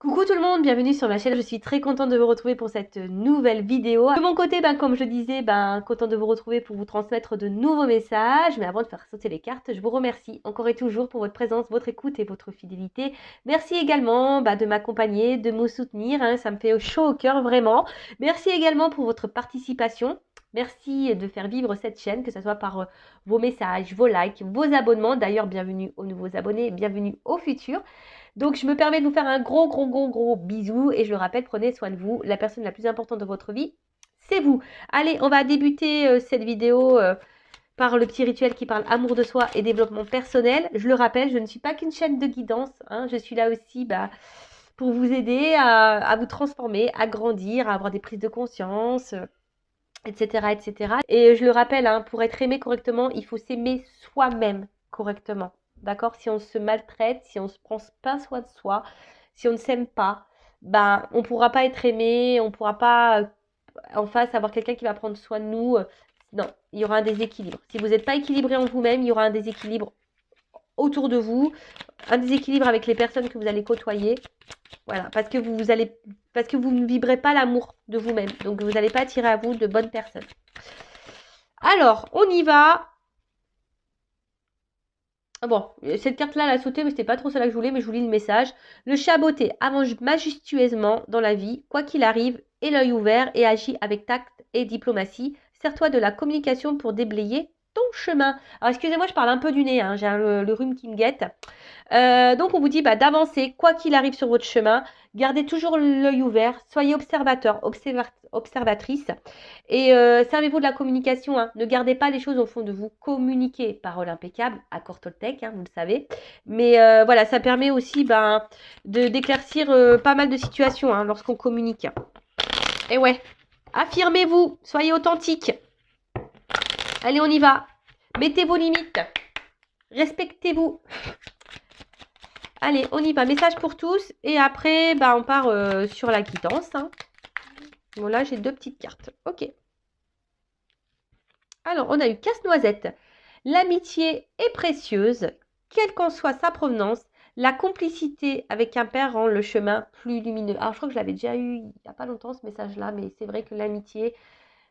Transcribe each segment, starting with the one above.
Coucou tout le monde, bienvenue sur ma chaîne. Je suis très contente de vous retrouver pour cette nouvelle vidéo. De mon côté, comme je le disais, contente de vous retrouver pour vous transmettre de nouveaux messages. Mais avant de faire sauter les cartes, je vous remercie encore et toujours pour votre présence, votre écoute et votre fidélité. Merci également de m'accompagner, de me soutenir. Ça me fait chaud au cœur vraiment. Merci également pour votre participation. Merci de faire vivre cette chaîne, que ce soit par vos messages, vos likes, vos abonnements. D'ailleurs, bienvenue aux nouveaux abonnés, bienvenue aux futurs. Donc, je me permets de vous faire un gros bisou. Et je le rappelle, prenez soin de vous. La personne la plus importante de votre vie, c'est vous. Allez, on va débuter cette vidéo par le petit rituel qui parle amour de soi et développement personnel. Je le rappelle, je ne suis pas qu'une chaîne de guidance. Je suis là aussi pour vous aider à vous transformer, à grandir, à avoir des prises de conscience, etc., etc. Et je le rappelle, pour être aimé correctement, il faut s'aimer soi-même correctement. D'accord? Si on se maltraite, si on ne se prend pas soin de soi, si on ne s'aime pas, on ne pourra pas être aimé, on ne pourra pas en face avoir quelqu'un qui va prendre soin de nous. Non, il y aura un déséquilibre. Si vous n'êtes pas équilibré en vous-même, il y aura un déséquilibre autour de vous, un déséquilibre avec les personnes que vous allez côtoyer. Voilà, parce que vous ne vibrez pas l'amour de vous-même. Donc vous n'allez pas attirer à vous de bonnes personnes. Alors, on y va. Bon, cette carte-là, elle a sauté, mais c'était pas trop celle que je voulais, mais je vous lis le message. Le chat botté avance majestueusement dans la vie, quoi qu'il arrive, et l'œil ouvert et agit avec tact et diplomatie. Sers-toi de la communication pour déblayer ton chemin. Alors, excusez-moi, je parle un peu du nez, j'ai le rhume qui me guette. Donc on vous dit d'avancer quoi qu'il arrive sur votre chemin. Gardez toujours l'œil ouvert, soyez observateur, observatrice et servez-vous de la communication. Ne gardez pas les choses au fond de vous. Communiquez, parole impeccable, accord Toltec, vous le savez. Mais voilà, ça permet aussi d'éclaircir pas mal de situations lorsqu'on communique. Et ouais, affirmez-vous, soyez authentique. Allez, on y va. Mettez vos limites. Respectez-vous. Allez, on y va. Message pour tous. Et après, on part sur la quittance. Bon, là, j'ai deux petites cartes. Ok. Alors, on a eu casse-noisette. L'amitié est précieuse, quelle qu'en soit sa provenance. La complicité avec un père rend le chemin plus lumineux. Alors, je crois que je l'avais déjà eu il n'y a pas longtemps, ce message-là. Mais c'est vrai que l'amitié,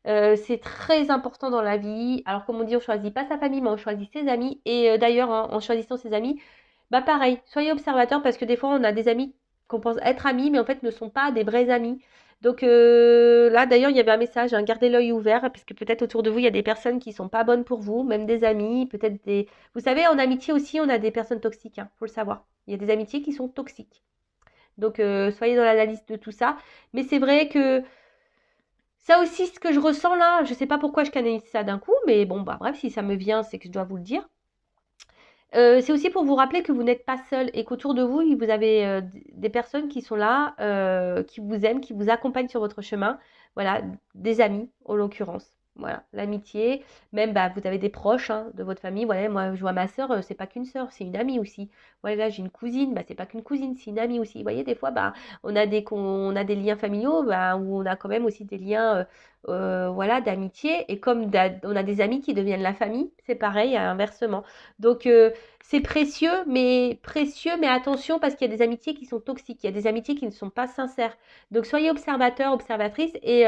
c'est très important dans la vie. Alors, comme on dit, on ne choisit pas sa famille, mais on choisit ses amis. Et d'ailleurs, en choisissant ses amis, pareil, soyez observateur parce que des fois, on a des amis qu'on pense être amis, mais en fait ne sont pas des vrais amis. Donc là, d'ailleurs, il y avait un message, gardez l'œil ouvert, parce que peut-être autour de vous, il y a des personnes qui sont pas bonnes pour vous, même des amis, peut-être des... Vous savez, en amitié aussi, on a des personnes toxiques, faut le savoir. Il y a des amitiés qui sont toxiques. Donc soyez dans l'analyse de tout ça. Mais c'est vrai que ça aussi, ce que je ressens là, je sais pas pourquoi je canalise ça d'un coup, mais bon, bref, si ça me vient, c'est que je dois vous le dire. C'est aussi pour vous rappeler que vous n'êtes pas seul et qu'autour de vous, vous avez des personnes qui sont là, qui vous aiment, qui vous accompagnent sur votre chemin. Voilà, des amis en l'occurrence. Voilà, l'amitié, même vous avez des proches de votre famille. Voilà, moi je vois ma sœur, c'est pas qu'une sœur, c'est une amie aussi. Voilà, là j'ai une cousine, c'est pas qu'une cousine, c'est une amie aussi. Vous voyez, des fois, on a des liens familiaux, où on a quand même aussi des liens, voilà, d'amitié. Et comme on a des amis qui deviennent la famille, c'est pareil, inversement. Donc c'est précieux, mais attention parce qu'il y a des amitiés qui sont toxiques, il y a des amitiés qui ne sont pas sincères. Donc soyez observateur, observatrice et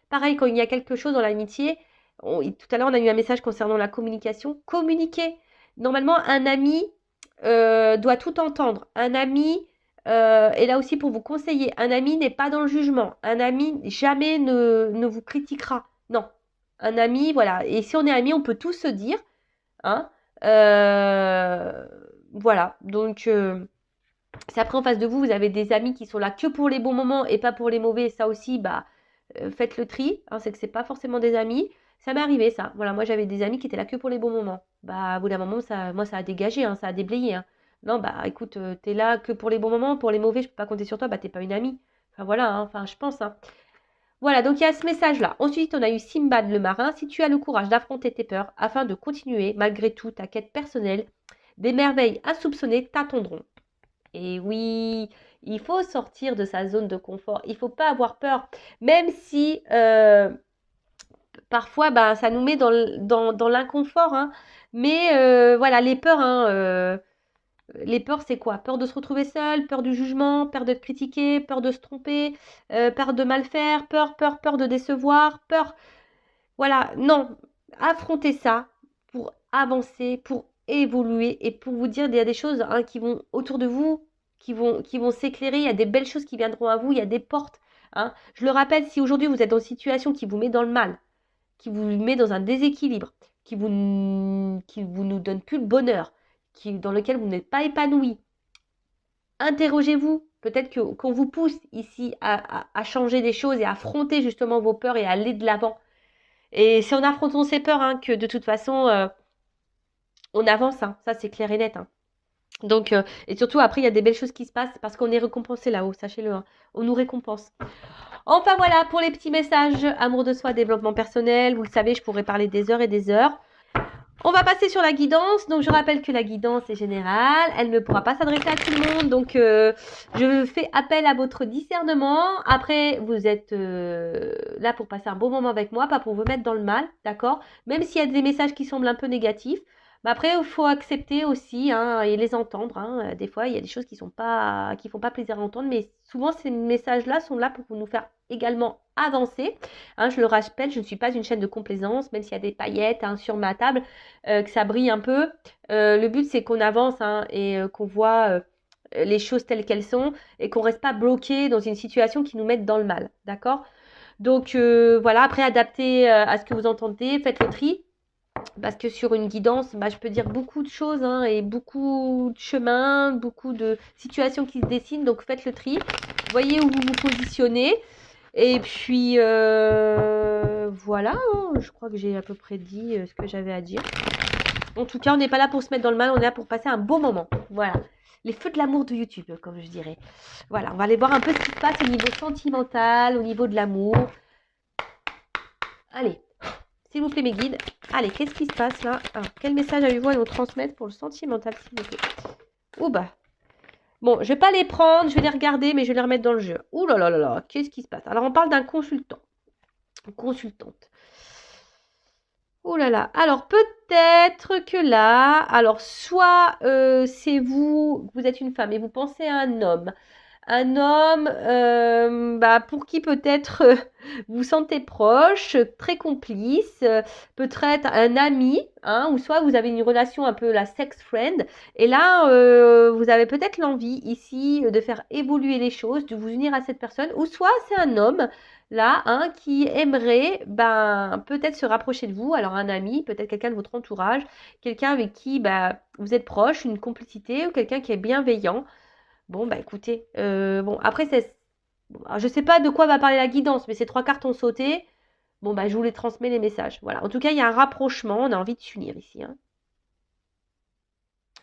pareil quand il y a quelque chose dans l'amitié, tout à l'heure on a eu un message concernant la communication, communiquer. Normalement un ami doit tout entendre. Un ami est là aussi pour vous conseiller. Un ami n'est pas dans le jugement. Un ami jamais ne vous critiquera. Non. Un ami, voilà. Et si on est amis, on peut tout se dire. Hein. Euh, voilà, donc si après en face de vous, vous avez des amis qui sont là que pour les bons moments et pas pour les mauvais, ça aussi, faites le tri, c'est que c'est pas forcément des amis. Ça m'est arrivé ça. Voilà, moi j'avais des amis qui étaient là que pour les bons moments. Au bout d'un moment, moi ça a dégagé, ça a déblayé. Non, écoute, t'es là que pour les bons moments, pour les mauvais, je peux pas compter sur toi, t'es pas une amie. Enfin voilà, enfin je pense. Voilà, donc il y a ce message-là. Ensuite, on a eu Simbad le marin. Si tu as le courage d'affronter tes peurs afin de continuer malgré tout ta quête personnelle, des merveilles insoupçonnées t'attendront. Et oui, il faut sortir de sa zone de confort. Il ne faut pas avoir peur. Même si parfois, ça nous met dans l'inconfort. Mais voilà, les peurs, Les peurs, c'est quoi? Peur de se retrouver seul, peur du jugement, peur d'être critiqué, peur de se tromper, peur de mal faire, peur de décevoir, peur. Voilà, non, affrontez ça pour avancer, pour évoluer et pour vous dire, il y a des choses hein, qui vont autour de vous, qui vont s'éclairer, il y a des belles choses qui viendront à vous, il y a des portes. Hein. Je le rappelle, si aujourd'hui vous êtes dans une situation qui vous met dans le mal, qui vous met dans un déséquilibre, qui vous nous donne plus le bonheur, dans lequel vous n'êtes pas épanoui, interrogez-vous. Peut-être qu'on vous pousse ici à changer des choses et à affronter justement vos peurs et à aller de l'avant. Et c'est en affrontant ces peurs hein, que de toute façon, on avance. Hein. Ça, c'est clair et net. Hein. Donc, et surtout, après, il y a des belles choses qui se passent parce qu'on est récompensé là-haut, sachez-le. Hein. On nous récompense. Enfin, voilà pour les petits messages. Amour de soi, développement personnel. Vous le savez, je pourrais parler des heures et des heures. On va passer sur la guidance. Donc, je rappelle que la guidance est générale. Elle ne pourra pas s'adresser à tout le monde. Donc, je fais appel à votre discernement. Après, vous êtes là pour passer un bon moment avec moi, pas pour vous mettre dans le mal, d'accord? Même s'il y a des messages qui semblent un peu négatifs. Mais après, il faut accepter aussi hein, et les entendre. Hein. Des fois, il y a des choses qui font pas plaisir à entendre. Mais souvent, ces messages-là sont là pour nous faire également avancer. Hein, je le rappelle, je ne suis pas une chaîne de complaisance, même s'il y a des paillettes hein, sur ma table, que ça brille un peu. Le but, c'est qu'on avance hein, et qu'on voit les choses telles qu'elles sont et qu'on ne reste pas bloqué dans une situation qui nous mette dans le mal. D'accord? Donc, voilà, après, adaptez à ce que vous entendez, faites le tri. Parce que sur une guidance, je peux dire beaucoup de choses hein, et beaucoup de chemins, beaucoup de situations qui se dessinent. Donc faites le tri, voyez où vous vous positionnez. Et puis voilà, hein, je crois que j'ai à peu près dit ce que j'avais à dire. En tout cas, on n'est pas là pour se mettre dans le mal, on est là pour passer un beau moment. Voilà, les feux de l'amour de YouTube, comme je dirais. Voilà, on va aller voir un peu ce qui se passe au niveau sentimental, au niveau de l'amour. Allez. S'il vous plaît, mes guides. Allez, qu'est-ce qui se passe là? Alors, quel message avez-vous à nous transmettre pour le sentimental, s'il vous plaît? Ouh bah. Bon, je ne vais pas les prendre, je vais les regarder, mais je vais les remettre dans le jeu. Ouh là là là là, qu'est-ce qui se passe? Alors, on parle d'un consultant. Une consultante. Ouh là là. Alors, peut-être que là, alors, soit c'est vous êtes une femme et vous pensez à un homme. Un homme pour qui peut-être vous sentez proche, très complice, peut-être un ami, hein, ou soit vous avez une relation un peu la sex friend, et là vous avez peut-être l'envie ici de faire évoluer les choses, de vous unir à cette personne, ou soit c'est un homme là hein, qui aimerait peut-être se rapprocher de vous, alors un ami, peut-être quelqu'un de votre entourage, quelqu'un avec qui vous êtes proche, une complicité, ou quelqu'un qui est bienveillant. Bon, écoutez, bon, après, je sais pas de quoi va parler la guidance, mais ces 3 cartes ont sauté. Bon, je vous les transmets les messages. Voilà. En tout cas, il y a un rapprochement. On a envie de s'unir ici. Hein.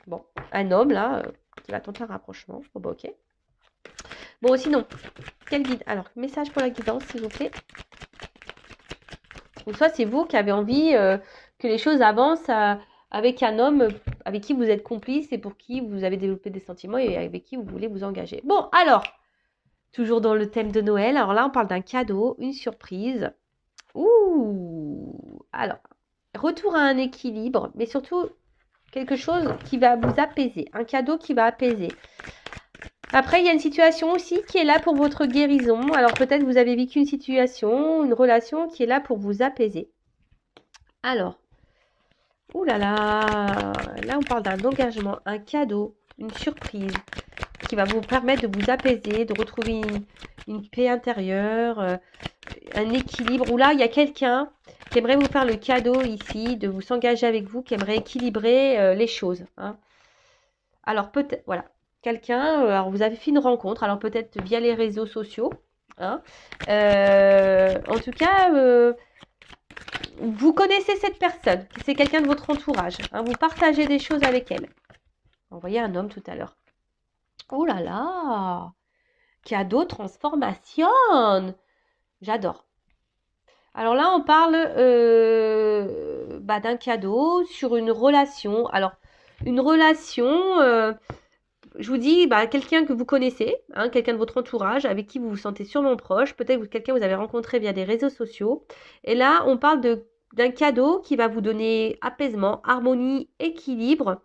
Bon, un homme, là, qui va tenter un rapprochement. Bon, ok. Bon, sinon, quel guide? Alors, message pour la guidance, s'il vous plaît. Ou soit c'est vous qui avez envie que les choses avancent avec un homme avec qui vous êtes complice et pour qui vous avez développé des sentiments et avec qui vous voulez vous engager. Bon, alors, toujours dans le thème de Noël, alors là, on parle d'un cadeau, une surprise. Ouh! Alors, retour à un équilibre, mais surtout quelque chose qui va vous apaiser, un cadeau qui va apaiser. Après, il y a une situation aussi qui est là pour votre guérison. Alors, peut-être vous avez vécu une situation, une relation qui est là pour vous apaiser. Alors, ouh là là, là on parle d'un engagement, un cadeau, une surprise qui va vous permettre de vous apaiser, de retrouver une paix intérieure, un équilibre. Où là, il y a quelqu'un qui aimerait vous faire le cadeau ici, de vous s'engager avec vous, qui aimerait équilibrer les choses. Hein. Alors peut-être, voilà, quelqu'un, alors vous avez fait une rencontre, alors peut-être via les réseaux sociaux. Hein. En tout cas... vous connaissez cette personne, c'est quelqu'un de votre entourage. Hein, vous partagez des choses avec elle. Vous voyez un homme tout à l'heure. Oh là là! Cadeau transformation! J'adore. Alors là, on parle d'un cadeau sur une relation. Alors, une relation, je vous dis, quelqu'un que vous connaissez, hein, quelqu'un de votre entourage, avec qui vous vous sentez sûrement proche. Peut-être quelqu'un que vous avez rencontré via des réseaux sociaux. Et là, on parle de d'un cadeau qui va vous donner apaisement, harmonie, équilibre.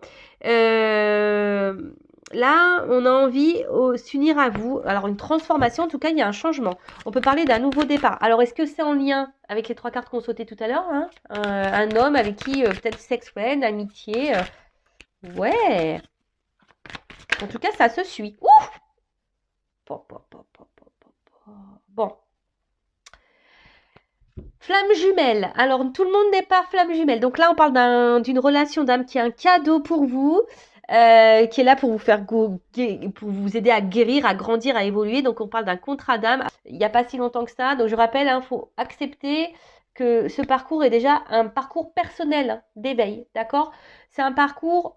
Là, on a envie de s'unir à vous. Alors, une transformation, en tout cas, il y a un changement. On peut parler d'un nouveau départ. Alors, est-ce que c'est en lien avec les 3 cartes qu'on sautait tout à l'heure, hein, un homme avec qui, peut-être sex friend, amitié. Ouais. En tout cas, ça se suit. Ouh. Bon. Flamme jumelle. Alors, tout le monde n'est pas flamme jumelle. Donc là, on parle d'une relation d'âme qui est un cadeau pour vous, qui est là pour vous faire pour vous aider à guérir, à grandir, à évoluer. Donc, on parle d'un contrat d'âme. Il n'y a pas si longtemps que ça. Donc, je rappelle, il faut accepter que ce parcours est déjà un parcours personnel d'éveil, d'accord? C'est un parcours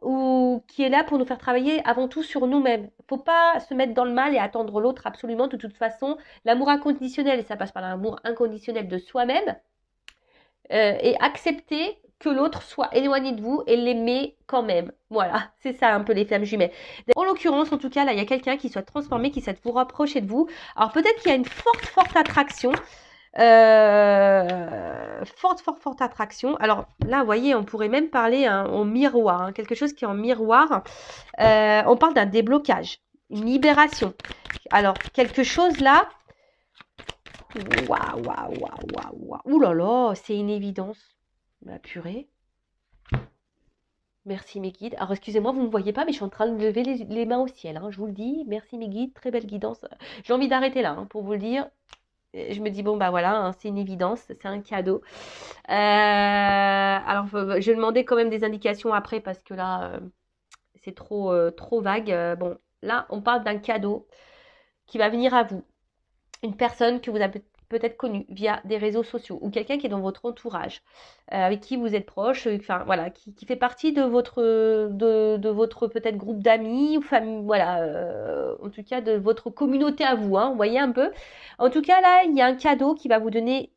qui est là pour nous faire travailler avant tout sur nous-mêmes. Il ne faut pas se mettre dans le mal et attendre l'autre absolument. De toute façon, l'amour inconditionnel, et ça passe par l'amour inconditionnel de soi-même, et accepter que l'autre soit éloigné de vous et l'aimer quand même. Voilà, c'est ça un peu les flammes jumelles. En l'occurrence, en tout cas, là, il y a quelqu'un qui soit transformé, qui souhaite vous rapprocher de vous. Alors peut-être qu'il y a une forte attraction. Forte attraction. Alors là, vous voyez, on pourrait même parler en miroir, hein, quelque chose qui est en miroir. On parle d'un déblocage, une libération. Alors, quelque chose là. Waouh. Ouh là là, c'est une évidence. Ma purée. Merci mes guides. Alors excusez-moi, vous ne me voyez pas, mais je suis en train de lever les mains au ciel, hein, je vous le dis. Merci mes guides, très belle guidance. J'ai envie d'arrêter là, hein, pour vous le dire. Je me dis, bon, bah voilà, hein, c'est une évidence, c'est un cadeau. Alors, je vais demander quand même des indications après parce que là, c'est trop vague. Bon, là, on parle d'un cadeau qui va venir à vous. Une personne que vous avez peut-être connue via des réseaux sociaux ou quelqu'un qui est dans votre entourage, avec qui vous êtes proche, enfin voilà, qui fait partie de votre peut-être groupe d'amis ou famille, voilà, en tout cas de votre communauté à vous, hein, vous voyez un peu. En tout cas là, il y a un cadeau qui va vous donner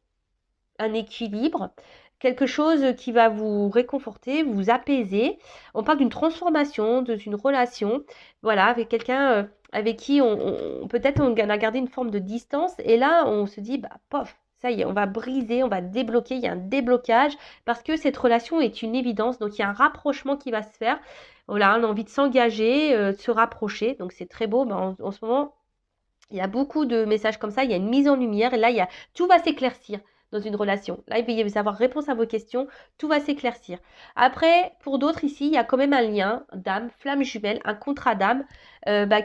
un équilibre, quelque chose qui va vous réconforter, vous apaiser. On parle d'une transformation, d'une relation, voilà, avec quelqu'un avec qui peut-être on a gardé une forme de distance et là on se dit, bah pof, ça y est, on va briser, on va débloquer, il y a un déblocage parce que cette relation est une évidence, donc il y a un rapprochement qui va se faire. Voilà, on a envie de s'engager, de se rapprocher, donc c'est très beau, mais en ce moment, il y a beaucoup de messages comme ça, il y a une mise en lumière et là, tout va s'éclaircir dans une relation. Là, il va y avoir réponse à vos questions, tout va s'éclaircir. Après, pour d'autres ici, il y a quand même un lien d'âme, flamme jumelle, un contrat d'âme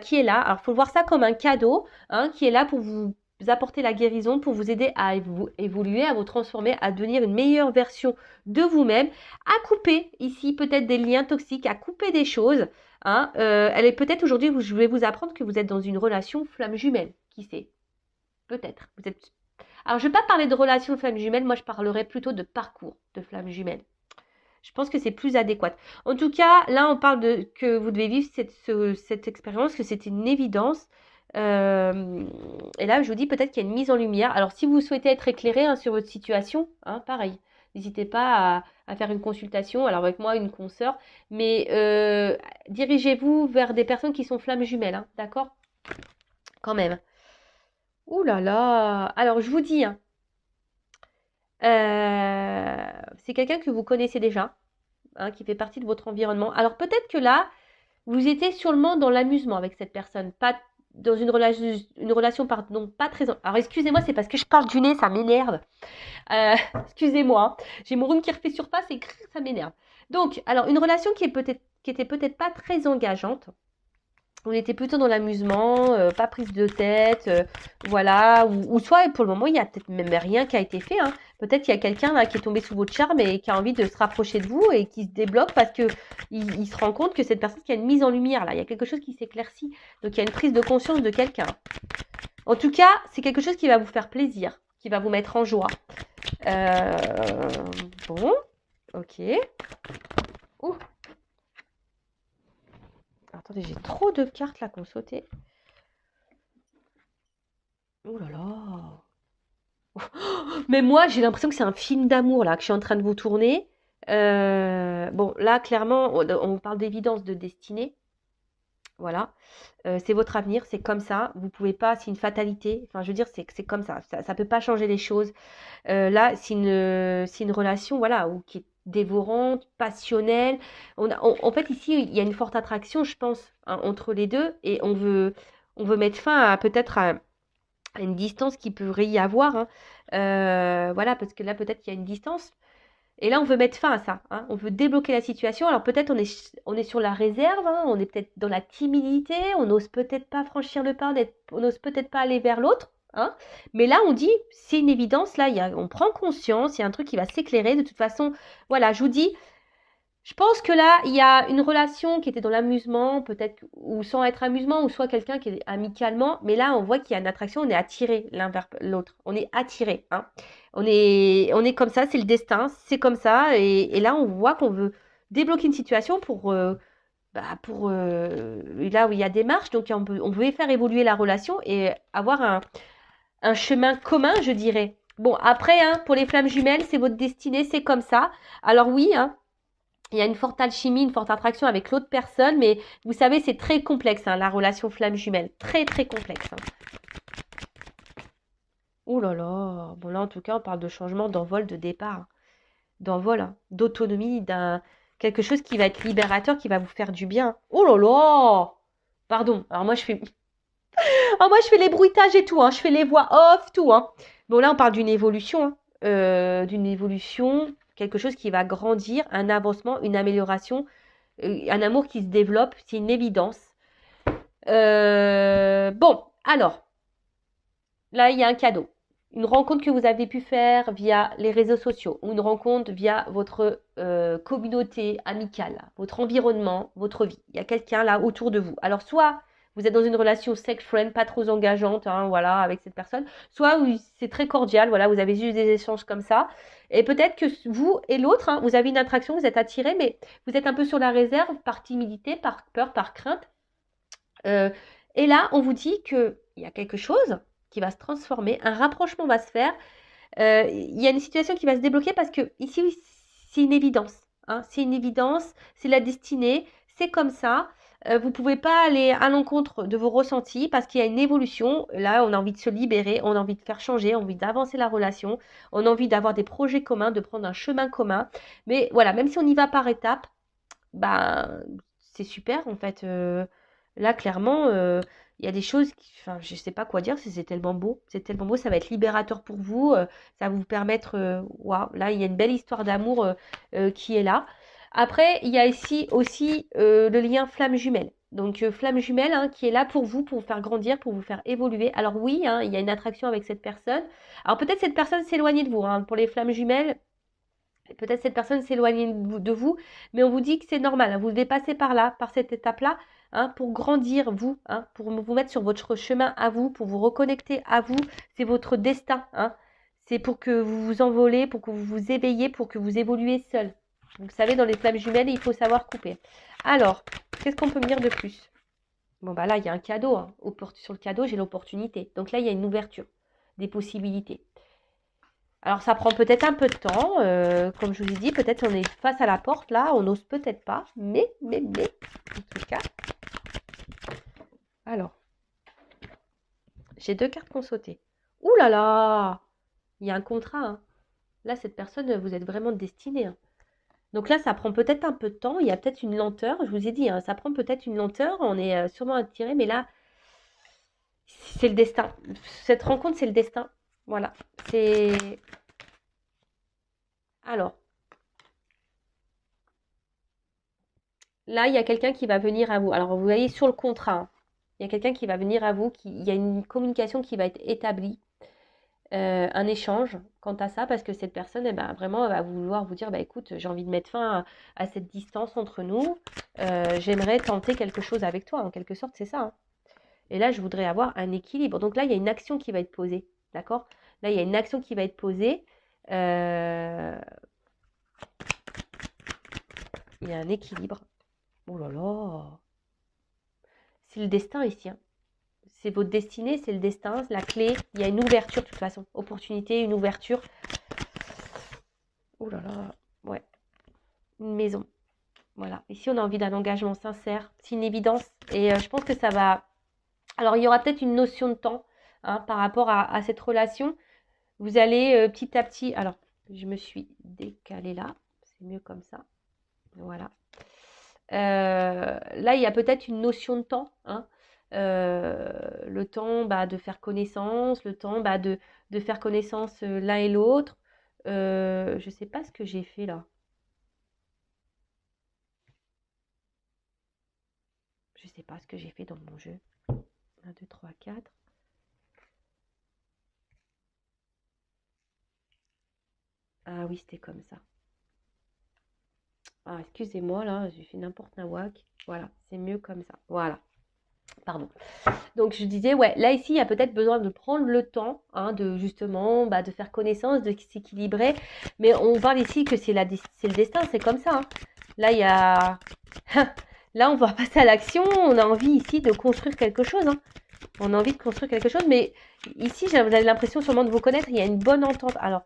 qui est là. Alors, il faut voir ça comme un cadeau, hein, qui est là pour vous apporter la guérison, pour vous aider à évoluer, à vous transformer, à devenir une meilleure version de vous-même, à couper ici peut-être des liens toxiques, à couper des choses. Hein, elle est peut-être aujourd'hui, je vais vous apprendre que vous êtes dans une relation flamme jumelle. Qui sait? Peut-être. Alors, je ne vais pas parler de relation flamme jumelle, moi je parlerai plutôt de parcours de flamme jumelle. Je pense que c'est plus adéquat. En tout cas, là, on parle que vous devez vivre cette expérience, que c'est une évidence. Et là, je vous dis peut-être qu'il y a une mise en lumière. Alors, si vous souhaitez être éclairé hein, sur votre situation, hein, pareil. N'hésitez pas à faire une consultation, alors avec moi, une consoeur. Mais dirigez-vous vers des personnes qui sont flammes jumelles, hein, d'accord? Quand même. Ouh là là. Alors, je vous dis, hein, c'est quelqu'un que vous connaissez déjà, hein, qui fait partie de votre environnement. Alors, peut-être que là, vous étiez sûrement dans l'amusement avec cette personne, pas dans une relation pardon, pas très... Alors, excusez-moi, c'est parce que je parle du nez, ça m'énerve. Excusez-moi, j'ai mon rhume qui refait surface et ça m'énerve. Donc, alors, une relation qui était peut-être pas très engageante. On était plutôt dans l'amusement, pas prise de tête, voilà. Ou soit, pour le moment, il n'y a peut-être même rien qui a été fait. Hein. Peut-être qu'il y a quelqu'un là qui est tombé sous votre charme et qui a envie de se rapprocher de vous et qui se débloque parce que il se rend compte que cette personne qui a une mise en lumière là, il y a quelque chose qui s'éclaircit. Donc il y a une prise de conscience de quelqu'un. En tout cas, c'est quelque chose qui va vous faire plaisir, qui va vous mettre en joie. Bon, ok. Ouh. Attendez, j'ai trop de cartes là qu'on sautait. Oh là là. Mais moi, j'ai l'impression que c'est un film d'amour là que je suis en train de vous tourner. Bon, là, clairement, on parle d'évidence de destinée. Voilà. C'est votre avenir, c'est comme ça. Vous pouvez pas, c'est une fatalité. Enfin, je veux dire, c'est comme ça. Ça peut pas changer les choses. Là, c'est une relation, voilà, qui est dévorante, passionnelle. En fait, ici, il y a une forte attraction, je pense, hein, entre les deux, et on veut mettre fin à peut-être à une distance qui pourrait y avoir, hein. Voilà, parce que là, peut-être qu'il y a une distance. Et là, on veut mettre fin à ça, hein. On veut débloquer la situation. Alors peut-être on est sur la réserve, hein, on est peut-être dans la timidité, on n'ose peut-être pas franchir le pas, on n'ose peut-être pas aller vers l'autre, hein. Mais là, on dit, c'est une évidence, là, on prend conscience, il y a un truc qui va s'éclairer. De toute façon, voilà, je vous dis, je pense que là, il y a une relation qui était dans l'amusement, peut-être, ou sans être amusement, ou soit quelqu'un qui est amicalement, mais là, on voit qu'il y a une attraction, on est attiré l'un vers l'autre. On est attiré, hein. On est comme ça, c'est le destin, c'est comme ça, et là, on voit qu'on veut débloquer une situation pour là où il y a des marches, donc on veut faire évoluer la relation et avoir un chemin commun, je dirais. Bon, après, hein, pour les flammes jumelles, c'est votre destinée, c'est comme ça. Alors oui, hein, il y a une forte alchimie, une forte attraction avec l'autre personne, mais vous savez, c'est très complexe, hein, la relation flamme jumelle. Très, très complexe, hein. Oh là là. Bon, là, en tout cas, on parle de changement, d'envol, de départ, hein. D'envol, hein, d'autonomie, quelque chose qui va être libérateur, qui va vous faire du bien. Oh là là. Pardon. Alors moi, je fais les bruitages et tout, hein. Je fais les voix off, tout, hein. Bon, là, on parle d'une évolution, hein. D'une évolution, quelque chose qui va grandir, un avancement, une amélioration, un amour qui se développe, c'est une évidence. Bon, alors, là, il y a un cadeau. Une rencontre que vous avez pu faire via les réseaux sociaux ou une rencontre via votre communauté amicale, votre environnement, votre vie. Il y a quelqu'un là autour de vous. Alors, soit vous êtes dans une relation sex-friend, pas trop engageante, hein, voilà, avec cette personne, soit c'est très cordial, voilà, vous avez juste des échanges comme ça. Et peut-être que vous et l'autre, hein, vous avez une attraction, vous êtes attirés, mais vous êtes un peu sur la réserve par timidité, par peur, par crainte. Euh, et là, on vous dit qu'il y a quelque chose qui va se transformer, un rapprochement va se faire. Il y a une situation qui va se débloquer parce que ici, oui, c'est une évidence, hein, c'est une évidence, c'est la destinée, c'est comme ça. Vous ne pouvez pas aller à l'encontre de vos ressentis parce qu'il y a une évolution. Là, on a envie de se libérer, on a envie de faire changer, on a envie d'avancer la relation, on a envie d'avoir des projets communs, de prendre un chemin commun. Mais voilà, même si on y va par étapes, ben, c'est super en fait. Là, clairement, il y a des choses enfin, je sais pas quoi dire, c'est tellement beau. C'est tellement beau, ça va être libérateur pour vous. Ça va vous permettre, waouh, là, il y a une belle histoire d'amour qui est là. Après, il y a ici aussi le lien flamme jumelle. Donc, flamme jumelle, hein, qui est là pour vous faire grandir, pour vous faire évoluer. Alors oui, hein, il y a une attraction avec cette personne. Alors peut-être cette personne s'éloigne de vous, hein. Pour les flammes jumelles, peut-être cette personne s'éloigne de vous, mais on vous dit que c'est normal, hein. Vous devez passer par là, par cette étape-là, hein, pour grandir, vous, hein, pour vous mettre sur votre chemin à vous, pour vous reconnecter à vous. C'est votre destin, hein. C'est pour que vous vous envolez, pour que vous vous éveillez, pour que vous évoluez seul. Vous savez, dans les flammes jumelles, il faut savoir couper. Alors, qu'est-ce qu'on peut me dire de plus? Bon, bah là, il y a un cadeau, hein. Sur le cadeau, j'ai l'opportunité. Donc là, il y a une ouverture, des possibilités. Alors ça prend peut-être un peu de temps, comme je vous ai dit, peut-être on est face à la porte là, on n'ose peut-être pas, mais, en tout cas. Alors, j'ai 2 cartes qui ont sauté. Ouh là là, il y a un contrat, hein. Là, cette personne, vous êtes vraiment destiné, hein. Donc là, ça prend peut-être un peu de temps, il y a peut-être une lenteur, je vous ai dit, hein, ça prend peut-être une lenteur, on est sûrement attiré, mais là, c'est le destin. Cette rencontre, c'est le destin. Voilà, c'est... Alors, là, il y a quelqu'un qui va venir à vous. Alors, vous voyez sur le contrat, hein, il y a quelqu'un qui va venir à vous, il y a une communication qui va être établie, un échange quant à ça, parce que cette personne, eh ben, vraiment, elle va vouloir vous dire, bah, écoute, j'ai envie de mettre fin à cette distance entre nous, j'aimerais tenter quelque chose avec toi, en quelque sorte, c'est ça, hein. Et là, je voudrais avoir un équilibre. Donc là, il y a une action qui va être posée, d'accord? Là, il y a une action qui va être posée. Il y a un équilibre. Oh là là! C'est le destin ici, hein. C'est votre destinée, c'est le destin, c'est la clé. Il y a une ouverture de toute façon. Opportunité, une ouverture. Oh là là, ouais. Une maison. Voilà. Ici, on a envie d'un engagement sincère. C'est une évidence. Et je pense que ça va... Alors, il y aura peut-être une notion de temps hein, par rapport à cette relation. Vous allez petit à petit... Alors, je me suis décalée là. C'est mieux comme ça. Voilà. Là, il y a peut-être une notion de temps. Hein. Le temps de faire connaissance, le temps de faire connaissance l'un et l'autre. Je ne sais pas ce que j'ai fait là. Je ne sais pas ce que j'ai fait dans mon jeu. 1, 2, 3, 4. Ah oui, c'était comme ça. Ah, excusez-moi, là, j'ai fait n'importe nawak. Voilà, c'est mieux comme ça. Voilà. Pardon. Donc, je disais, ouais, là, ici, il y a peut-être besoin de prendre le temps, hein, de justement, de faire connaissance, de s'équilibrer. Mais on parle ici que c'est le destin, c'est comme ça. Hein. Là, il y a... Là, on va passer à l'action. On a envie ici de construire quelque chose. Hein. On a envie de construire quelque chose. Mais ici, vous avez l'impression sûrement de vous connaître. Il y a une bonne entente. Alors,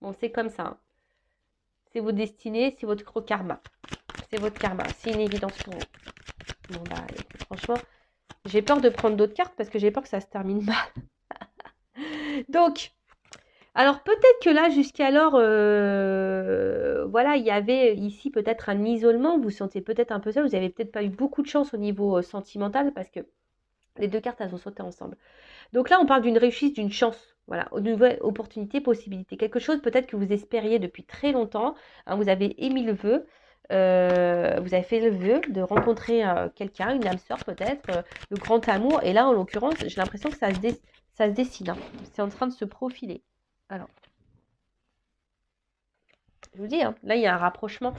bon, c'est comme ça. Hein. C'est votre destinée, c'est votre karma. C'est votre karma. C'est une évidence pour vous. Bon, franchement, j'ai peur de prendre d'autres cartes parce que j'ai peur que ça se termine mal. Donc, alors peut-être que là, jusqu'alors, voilà, il y avait ici peut-être un isolement. Vous vous sentez peut-être un peu seul. Vous n'avez peut-être pas eu beaucoup de chance au niveau sentimental parce que les deux cartes, elles ont sauté ensemble. Donc là, on parle d'une réussite, d'une chance. Voilà, une nouvelle opportunité, possibilité. Quelque chose peut-être que vous espériez depuis très longtemps. Hein, vous avez émis le vœu. Vous avez fait le vœu de rencontrer quelqu'un, une âme sœur peut-être, le grand amour. Et là, en l'occurrence, j'ai l'impression que ça se dessine. Hein. C'est en train de se profiler. Alors, je vous dis, hein, là, il y a un rapprochement.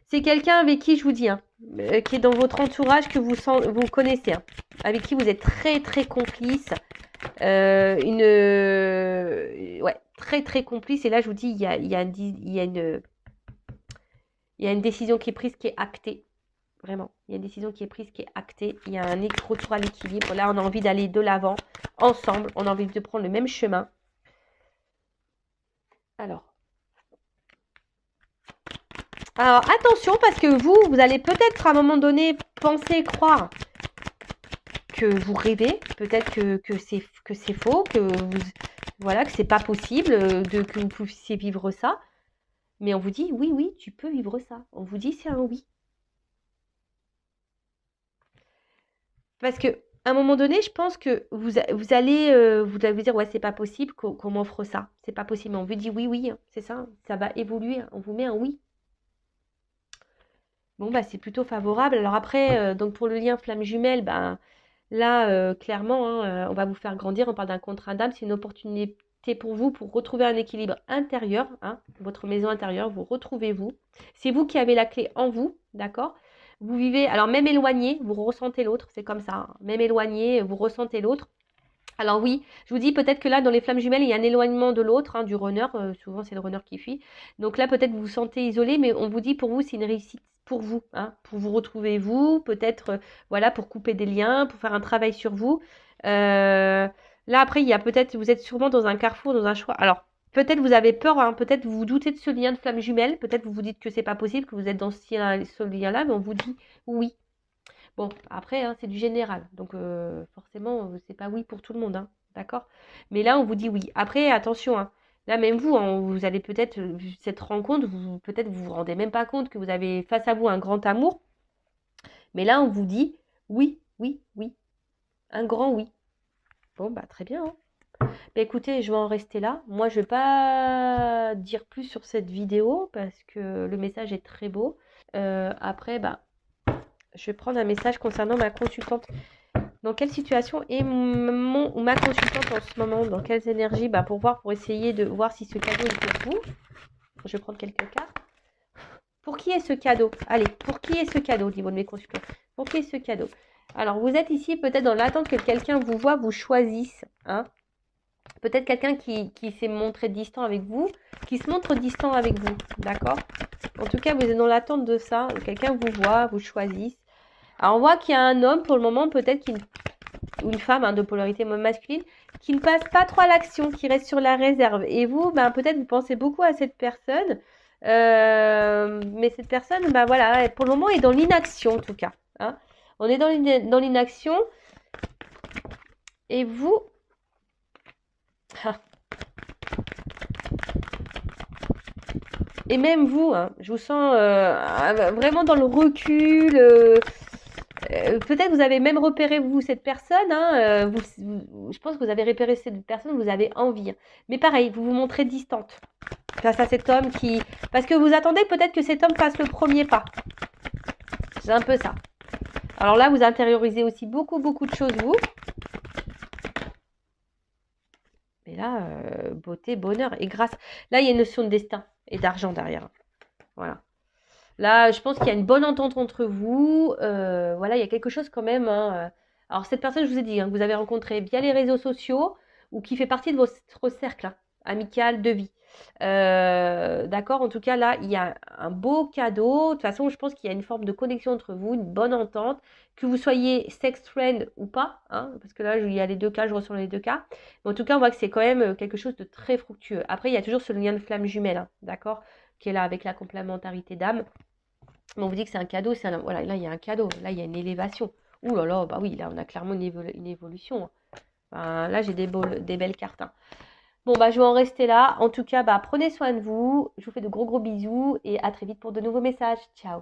C'est quelqu'un avec qui, je vous dis, hein, qui est dans votre entourage, que vous connaissez, hein, avec qui vous êtes très, très complice. Ouais, très, très complice. Et là, je vous dis, il y a une décision qui est prise, qui est actée. Vraiment, il y a une décision qui est prise, qui est actée. Il y a un retour à l'équilibre. Là, on a envie d'aller de l'avant, ensemble. On a envie de prendre le même chemin. Alors, attention, parce que vous allez peut-être à un moment donné penser, croire que vous rêvez. Peut-être que c'est faux, voilà, que c'est pas possible, que vous puissiez vivre ça. Mais on vous dit, oui, oui, tu peux vivre ça. On vous dit, c'est un oui. Parce que à un moment donné, je pense que vous allez vous dire, ouais, c'est pas possible qu'on m'offre ça. C'est pas possible. Mais on vous dit, oui, oui, hein, c'est ça. Ça va évoluer. On vous met un oui. Bon, c'est plutôt favorable. Alors après, donc pour le lien flamme jumelle, là, clairement, hein, on va vous faire grandir. On parle d'un contrat d'âme. C'est une opportunité pour vous pour retrouver un équilibre intérieur, hein, votre maison intérieure. Vous retrouvez-vous. C'est vous qui avez la clé en vous, d'accord? Vous vivez, alors même éloigné, vous ressentez l'autre. C'est comme ça. Hein. Même éloigné, vous ressentez l'autre. Alors oui, je vous dis peut-être que là, dans les flammes jumelles, il y a un éloignement de l'autre, hein, du runner. Souvent, c'est le runner qui fuit. Donc là, peut-être vous vous sentez isolé, mais on vous dit pour vous, c'est une réussite pour vous, hein, pour vous retrouver vous, peut-être, voilà, pour couper des liens, pour faire un travail sur vous. Là, après, il y a peut-être, vous êtes sûrement dans un carrefour, dans un choix. Alors, peut-être vous avez peur, hein, peut-être vous vous doutez de ce lien de flamme jumelle, peut-être vous vous dites que c'est pas possible, que vous êtes dans ce lien-là, mais on vous dit oui. Bon, après, hein, c'est du général. Donc, forcément, c'est pas oui pour tout le monde. Hein, d'accord? Mais là, on vous dit oui. Après, attention. Hein, là, même vous, hein, vous allez peut-être, cette rencontre, peut-être vous vous rendez même pas compte que vous avez face à vous un grand amour. Mais là, on vous dit oui, oui, oui. Un grand oui. Bon, très bien. Hein. Écoutez, je vais en rester là. Moi, je vais pas dire plus sur cette vidéo parce que le message est très beau. Après, je vais prendre un message concernant ma consultante. Dans quelle situation est ma consultante en ce moment? Dans quelles énergies? Pour essayer de voir si ce cadeau est pour vous. Je vais prendre quelques cartes. Pour qui est ce cadeau? Allez, pour qui est ce cadeau au niveau de mes consultants? Pour qui est ce cadeau? Alors, vous êtes ici peut-être dans l'attente que quelqu'un vous voit, vous choisisse. Hein? Peut-être quelqu'un qui s'est montré distant avec vous, qui se montre distant avec vous. D'accord? En tout cas, vous êtes dans l'attente de ça. Quelqu'un vous voit, vous choisisse. Alors, on voit qu'il y a un homme, pour le moment, peut-être ou une femme de polarité masculine, qui ne passe pas trop à l'action, qui reste sur la réserve. Et vous, peut-être vous pensez beaucoup à cette personne, mais cette personne, voilà, pour le moment est dans l'inaction en tout cas. Hein. On est dans l'inaction. Et vous... Et même vous, je vous sens vraiment dans le recul. Peut-être vous avez même repéré, vous, cette personne. Je pense que vous avez repéré cette personne, vous avez envie. Mais pareil, vous vous montrez distante face à cet homme qui... Parce que vous attendez peut-être que cet homme fasse le premier pas. C'est un peu ça. Alors là, vous intériorisez aussi beaucoup de choses, vous. Et là, beauté, bonheur et grâce. Là, il y a une notion de destin et d'argent derrière. Voilà. Là, je pense qu'il y a une bonne entente entre vous. Voilà, il y a quelque chose quand même. Alors, cette personne, je vous ai dit, que vous avez rencontré via les réseaux sociaux ou qui fait partie de votre cercle amical de vie. D'accord, en tout cas, là, il y a un beau cadeau. De toute façon, je pense qu'il y a une forme de connexion entre vous, une bonne entente. Que vous soyez sex friend ou pas, parce que là, il y a les deux cas, je ressens les deux cas. Mais en tout cas, on voit que c'est quand même quelque chose de très fructueux. Après, il y a toujours ce lien de flamme jumelle, d'accord, qui est là avec la complémentarité d'âme. Mais on vous dit que c'est un cadeau, voilà, là il y a un cadeau, là il y a une élévation. Ouh là là, oui, là on a clairement une évolution. Là j'ai des belles cartes. Bon, je vais en rester là. En tout cas, prenez soin de vous. Je vous fais de gros bisous et à très vite pour de nouveaux messages. Ciao.